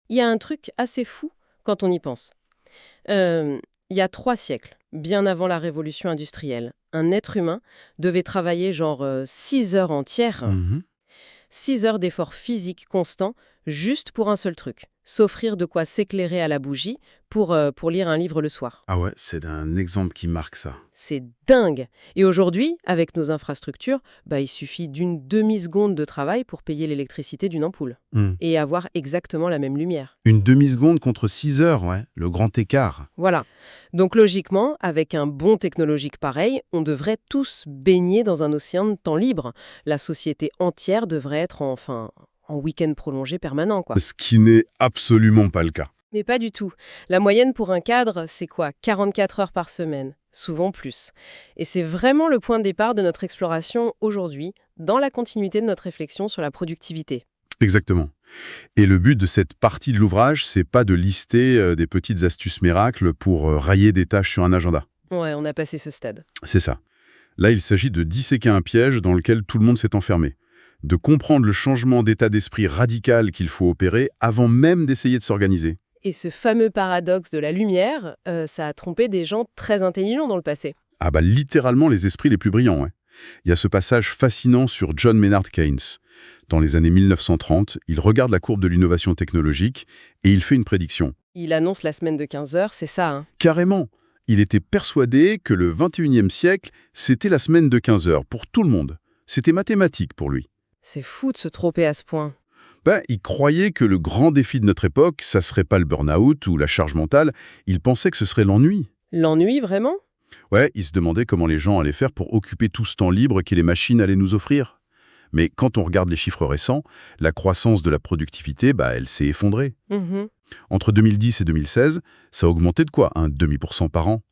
Il y a un truc assez fou quand on y pense. Il y a 3 siècles, bien avant la révolution industrielle, un être humain devait travailler genre 6 heures entières, Mhm. 6 heures d'effort physique constant, juste pour un seul truc, s'offrir de quoi s'éclairer à la bougie pour lire un livre le soir. Ah ouais, c'est un exemple qui marque ça. C'est dingue. Et aujourd'hui, avec nos infrastructures, il suffit d'une demi-seconde de travail pour payer l'électricité d'une ampoule Hmm. et avoir exactement la même lumière. Une demi-seconde contre 6 heures, ouais, le grand écart. Voilà. Donc logiquement, avec un bond technologique pareil, on devrait tous baigner dans un océan de temps libre. La société entière devrait être en week-end prolongé permanent, quoi. Ce qui n'est absolument pas le cas. Mais pas du tout. La moyenne pour un cadre, c'est quoi? 44 heures par semaine, souvent plus. Et c'est vraiment le point de départ de notre exploration aujourd'hui, dans la continuité de notre réflexion sur la productivité. Exactement. Et le but de cette partie de l'ouvrage, c'est pas de lister des petites astuces miracles pour rayer des tâches sur un agenda. Ouais, on a passé ce stade. C'est ça. Là, il s'agit de disséquer un piège dans lequel tout le monde s'est enfermé, de comprendre le changement d'état d'esprit radical qu'il faut opérer avant même d'essayer de s'organiser. Et ce fameux paradoxe de la lumière, ça a trompé des gens très intelligents dans le passé. Ah bah littéralement les esprits les plus brillants, ouais. Il y a ce passage fascinant sur John Maynard Keynes. Dans les années 1930, il regarde la courbe de l'innovation technologique et il fait une prédiction. Il annonce la semaine de 15 heures, c'est ça, hein? Carrément, il était persuadé que le 21e siècle, c'était la semaine de 15 heures pour tout le monde. C'était mathématique pour lui. C'est fou de se tromper à ce point. Il croyait que le grand défi de notre époque, ça serait pas le burn-out ou la charge mentale, il pensait que ce serait l'ennui. L'ennui, vraiment? Ouais, il se demandait comment les gens allaient faire pour occuper tout ce temps libre que les machines allaient nous offrir. Mais quand on regarde les chiffres récents, la croissance de la productivité, elle s'est effondrée. Mhm. Entre 2010 et 2016, ça a augmenté de quoi? Un demi% par an.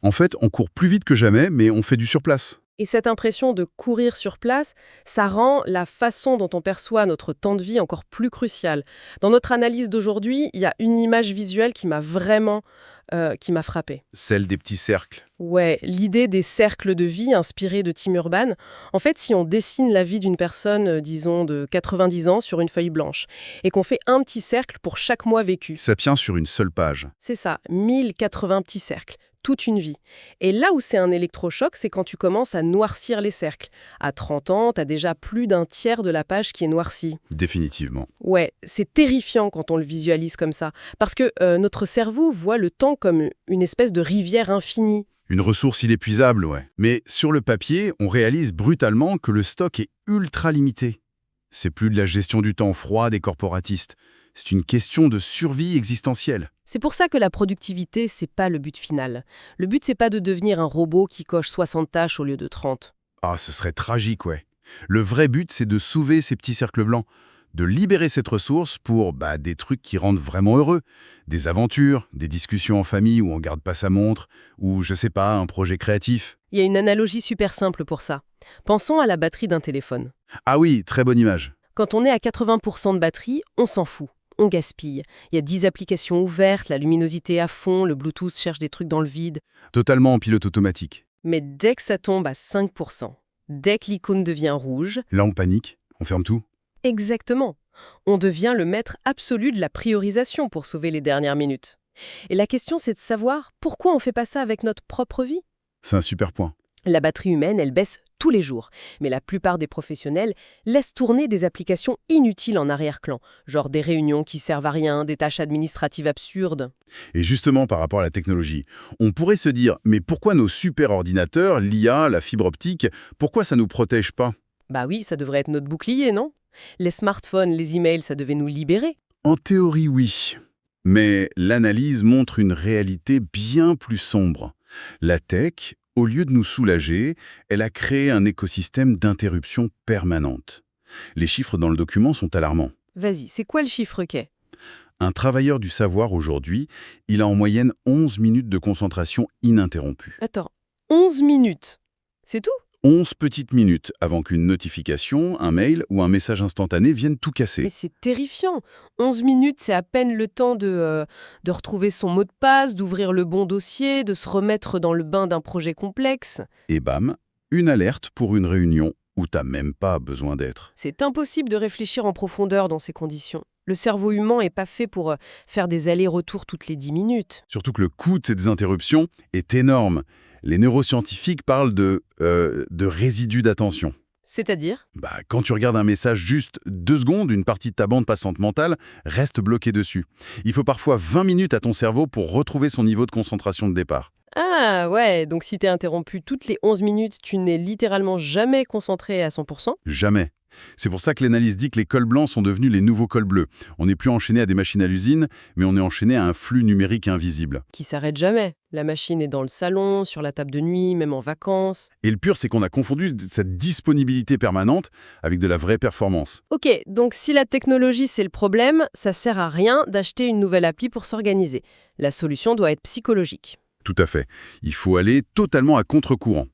En fait, on court plus vite que jamais, mais on fait du surplace. Et cette impression de courir sur place, ça rend la façon dont on perçoit notre temps de vie encore plus cruciale. Dans notre analyse d'aujourd'hui, il y a une image visuelle qui m'a vraiment qui m'a frappée. Celle des petits cercles. Ouais, l'idée des cercles de vie inspirés de Tim Urban. En fait, si on dessine la vie d'une personne, disons, de 90 ans sur une feuille blanche, et qu'on fait un petit cercle pour chaque mois vécu, Ça tient sur une seule page. c'est ça, 1080 petits cercles, toute une vie. Et là où c'est un électrochoc, c'est quand tu commences à noircir les cercles. À 30 ans, t'as déjà plus d'un tiers de la page qui est noircie. Définitivement. Ouais, c'est terrifiant quand on le visualise comme ça, parce que notre cerveau voit le temps comme une espèce de rivière infinie. Une ressource inépuisable, ouais. Mais sur le papier, on réalise brutalement que le stock est ultra limité. C'est plus de la gestion du temps froide et corporatiste. C'est une question de survie existentielle. C'est pour ça que la productivité, c'est pas le but final. Le but, c'est pas de devenir un robot qui coche 60 tâches au lieu de 30. Ah, ce serait tragique, ouais. Le vrai but, c'est de sauver ces petits cercles blancs, de libérer cette ressource pour des trucs qui rendent vraiment heureux. Des aventures, des discussions en famille où on garde pas sa montre, ou, je sais pas, un projet créatif. Il y a une analogie super simple pour ça. Pensons à la batterie d'un téléphone. Ah oui, très bonne image. Quand on est à 80% de batterie, on s'en fout. On gaspille. Il y a 10 applications ouvertes, la luminosité à fond, le Bluetooth cherche des trucs dans le vide. Totalement en pilote automatique. Mais dès que ça tombe à 5%, dès que l'icône devient rouge, Là, on panique, on ferme tout. exactement, on devient le maître absolu de la priorisation pour sauver les dernières minutes. Et la question, c'est de savoir pourquoi on ne fait pas ça avec notre propre vie. C'est un super point. La batterie humaine, elle baisse tous les jours, mais la plupart des professionnels laissent tourner des applications inutiles en arrière-plan, genre des réunions qui servent à rien, des tâches administratives absurdes. Et justement, par rapport à la technologie, on pourrait se dire, mais pourquoi nos super ordinateurs, l'IA, la fibre optique, pourquoi ça nous protège pas? Bah oui, ça devrait être notre bouclier, non? Les smartphones, les emails, ça devait nous libérer. En théorie, oui. Mais l'analyse montre une réalité bien plus sombre. La tech, au lieu de nous soulager, elle a créé un écosystème d'interruption permanente. Les chiffres dans le document sont alarmants. Vas-y, c'est quoi le chiffre qu'est? Un travailleur du savoir aujourd'hui, il a en moyenne 11 minutes de concentration ininterrompue. Attends, 11 minutes. C'est tout? 11 petites minutes avant qu'une notification, un mail ou un message instantané viennent tout Mais casser. c'est terrifiant. 11 minutes, c'est à peine le temps de retrouver son mot de passe, d'ouvrir le bon dossier, de se remettre dans le bain d'un projet complexe. Et bam, une alerte pour une réunion où t'as même pas besoin d'être. C'est impossible de réfléchir en profondeur dans ces conditions. Le cerveau humain n'est pas fait pour faire des allers-retours toutes les 10 minutes. Surtout que le coût de ces interruptions est énorme. Les neuroscientifiques parlent de résidus d'attention. C'est-à-dire? Quand tu regardes un message juste 2 secondes, une partie de ta bande passante mentale reste bloquée dessus. Il faut parfois 20 minutes à ton cerveau pour retrouver son niveau de concentration de départ. Ah ouais, donc si t'es interrompu toutes les 11 minutes, tu n'es littéralement jamais concentré à 100%? Jamais. C'est pour ça que l'analyse dit que les cols blancs sont devenus les nouveaux cols bleus. On n'est plus enchaîné à des machines à l'usine, mais on est enchaîné à un flux numérique invisible. Qui s'arrête jamais. La machine est dans le salon, sur la table de nuit, même en vacances. Et le pire, c'est qu'on a confondu cette disponibilité permanente avec de la vraie performance. Ok, donc si la technologie c'est le problème, ça sert à rien d'acheter une nouvelle appli pour s'organiser. La solution doit être psychologique. Tout à fait. Il faut aller totalement à contre-courant.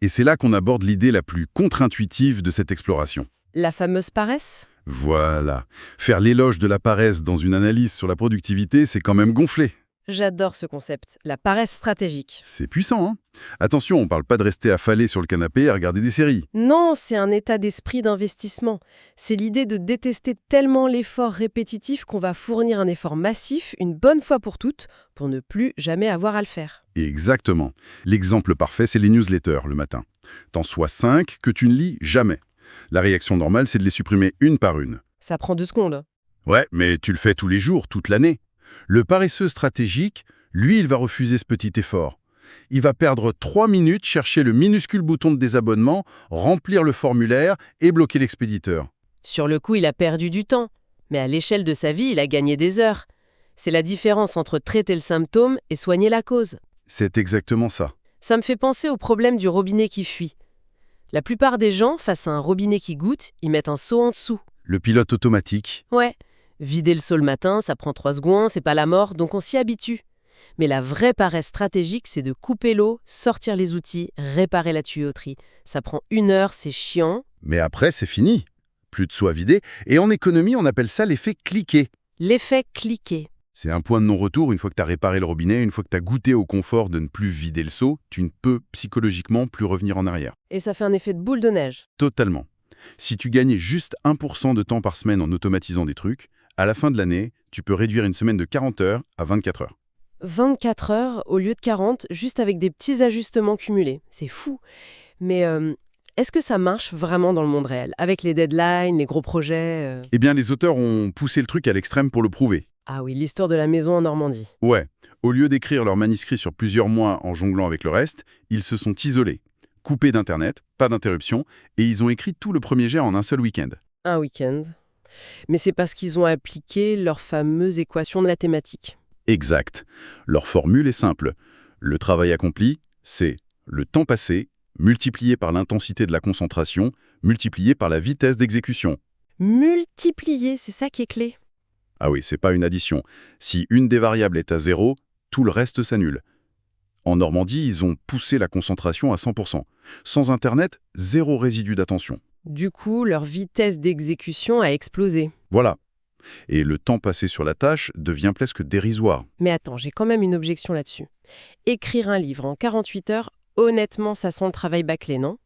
Et c'est là qu'on aborde l'idée la plus contre-intuitive de cette exploration. La fameuse paresse? Voilà. Faire l'éloge de la paresse dans une analyse sur la productivité, c'est quand même gonflé. J'adore ce concept, la paresse stratégique. C'est puissant, hein? Attention, on parle pas de rester affalé sur le canapé à regarder des séries. Non, c'est un état d'esprit d'investissement. C'est l'idée de détester tellement l'effort répétitif qu'on va fournir un effort massif, une bonne fois pour toutes, pour ne plus jamais avoir à le faire. Exactement. L'exemple parfait, c'est les newsletters le matin. T'en sois 5 que tu ne lis jamais. La réaction normale, c'est de les supprimer une par une. Ça prend 2 secondes. Ouais, mais tu le fais tous les jours, toute l'année. Le paresseux stratégique, lui, il va refuser ce petit effort. Il va perdre 3 minutes, chercher le minuscule bouton de désabonnement, remplir le formulaire et bloquer l'expéditeur. Sur le coup, il a perdu du temps. Mais à l'échelle de sa vie, il a gagné des heures. C'est la différence entre traiter le symptôme et soigner la cause. C'est exactement ça. Ça me fait penser au problème du robinet qui fuit. La plupart des gens, face à un robinet qui goutte, ils mettent un seau en dessous. Le pilote automatique. Ouais, vider le seau le matin, ça prend 3 secondes, c'est pas la mort, donc on s'y habitue. Mais la vraie paresse stratégique, c'est de couper l'eau, sortir les outils, réparer la tuyauterie. Ça prend 1 heure, c'est chiant. Mais après, c'est fini. Plus de seau à vider. Et en économie, on appelle ça l'effet cliquet. L'effet cliquet. C'est un point de non-retour. Une fois que tu as réparé le robinet, une fois que tu as goûté au confort de ne plus vider le seau, tu ne peux psychologiquement plus revenir en arrière. Et ça fait un effet de boule de neige. Totalement. Si tu gagnais juste 1% de temps par semaine en automatisant des trucs, à la fin de l'année, tu peux réduire une semaine de 40 heures à 24 heures. 24 heures au lieu de 40, juste avec des petits ajustements cumulés. C'est fou. Mais est-ce que ça marche vraiment dans le monde réel? Avec les deadlines, les gros projets Eh bien, les auteurs ont poussé le truc à l'extrême pour le prouver. Ah oui, l'histoire de la maison en Normandie. Ouais. Au lieu d'écrire leur manuscrit sur plusieurs mois en jonglant avec le reste, ils se sont isolés. Coupés d'Internet, pas d'interruption, et ils ont écrit tout le premier jet en un seul week-end. Un week-end. Mais c'est parce qu'ils ont appliqué leur fameuse équation mathématique. Exact. Leur formule est simple. Le travail accompli, c'est le temps passé multiplié par l'intensité de la concentration, multiplié par la vitesse d'exécution. Multiplier, c'est ça qui est clé. Ah oui, c'est pas une addition. Si une des variables est à 0, tout le reste s'annule. En Normandie, ils ont poussé la concentration à 100%. Sans Internet, 0 résidu d'attention. Du coup, leur vitesse d'exécution a explosé. Voilà. Et le temps passé sur la tâche devient presque dérisoire. Mais attends, j'ai quand même une objection là-dessus. Écrire un livre en 48 heures, honnêtement, ça sent le travail bâclé, non?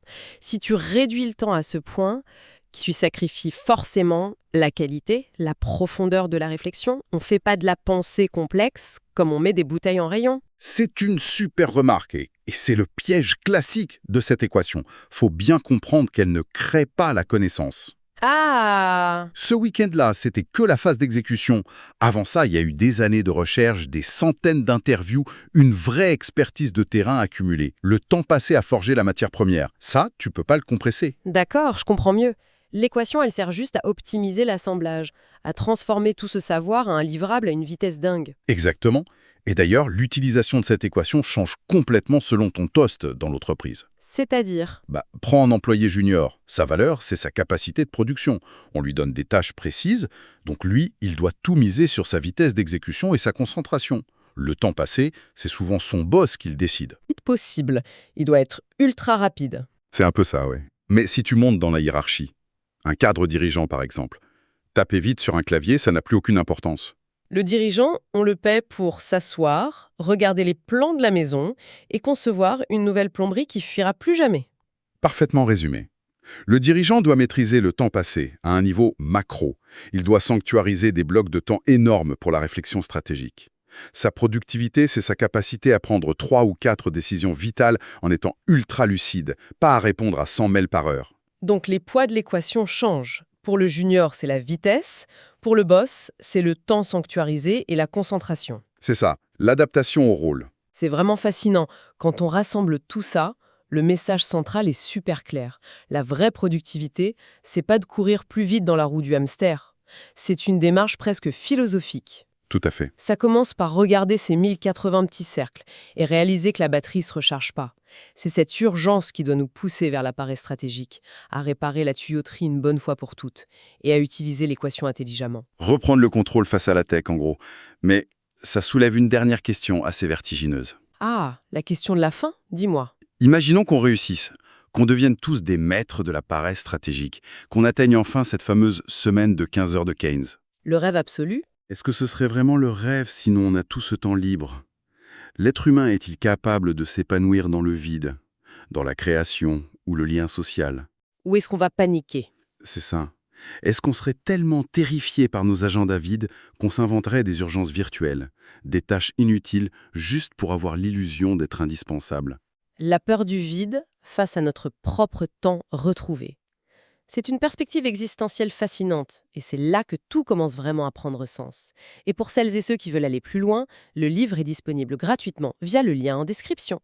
Si tu réduis le temps à ce point, tu sacrifies forcément la qualité, la profondeur de la réflexion. On ne fait pas de la pensée complexe comme on met des bouteilles en rayon. C'est une super remarque et c'est le piège classique de cette équation. Faut bien comprendre qu'elle ne crée pas la connaissance. Ah! Ce week-end-là, c'était que la phase d'exécution. Avant ça, il y a eu des années de recherche, des centaines d'interviews, une vraie expertise de terrain accumulée. Le temps passé à forger la matière première. Ça, tu peux pas le compresser. D'accord, je comprends mieux. L'équation, elle sert juste à optimiser l'assemblage, à transformer tout ce savoir à un livrable à une vitesse dingue. Exactement. Et d'ailleurs, l'utilisation de cette équation change complètement selon ton toast dans l'entreprise. C'est-à-dire? Prends un employé junior. Sa valeur, c'est sa capacité de production. On lui donne des tâches précises, donc lui, il doit tout miser sur sa vitesse d'exécution et sa concentration. Le temps passé, c'est souvent son boss qui le décide. Possible. Il doit être ultra rapide. C'est un peu ça, oui. Mais si tu montes dans la hiérarchie, un cadre dirigeant par exemple, taper vite sur un clavier, ça n'a plus aucune importance. Le dirigeant, on le paie pour s'asseoir, regarder les plans de la maison et concevoir une nouvelle plomberie qui fuira plus jamais. Parfaitement résumé. Le dirigeant doit maîtriser le temps passé à un niveau macro. Il doit sanctuariser des blocs de temps énormes pour la réflexion stratégique. Sa productivité, c'est sa capacité à prendre 3 ou 4 décisions vitales en étant ultra lucide, pas à répondre à 100 mails par heure. Donc les poids de l'équation changent. Pour le junior, c'est la vitesse. Pour le boss, c'est le temps sanctuarisé et la concentration. C'est ça, l'adaptation au rôle. C'est vraiment fascinant. Quand on rassemble tout ça, le message central est super clair. La vraie productivité, c'est pas de courir plus vite dans la roue du hamster. C'est une démarche presque philosophique. Tout à fait. Ça commence par regarder ces 1080 petits cercles et réaliser que la batterie se recharge pas. C'est cette urgence qui doit nous pousser vers l'appareil stratégique, à réparer la tuyauterie une bonne fois pour toutes et à utiliser l'équation intelligemment. Reprendre le contrôle face à la tech, en gros. Mais ça soulève une dernière question assez vertigineuse. Ah, la question de la fin, dis-moi. Imaginons qu'on réussisse, qu'on devienne tous des maîtres de l'appareil stratégique, qu'on atteigne enfin cette fameuse semaine de 15 heures de Keynes. Le rêve absolu? Est-ce que ce serait vraiment le rêve sinon on a tout ce temps libre? L'être humain est-il capable de s'épanouir dans le vide, dans la création ou le lien social? Ou est-ce qu'on va paniquer? C'est ça. Est-ce qu'on serait tellement terrifié par nos agendas vides qu'on s'inventerait des urgences virtuelles, des tâches inutiles juste pour avoir l'illusion d'être indispensable? La peur du vide face à notre propre temps retrouvé. C'est une perspective existentielle fascinante, et c'est là que tout commence vraiment à prendre sens. Et pour celles et ceux qui veulent aller plus loin, le livre est disponible gratuitement via le lien en description.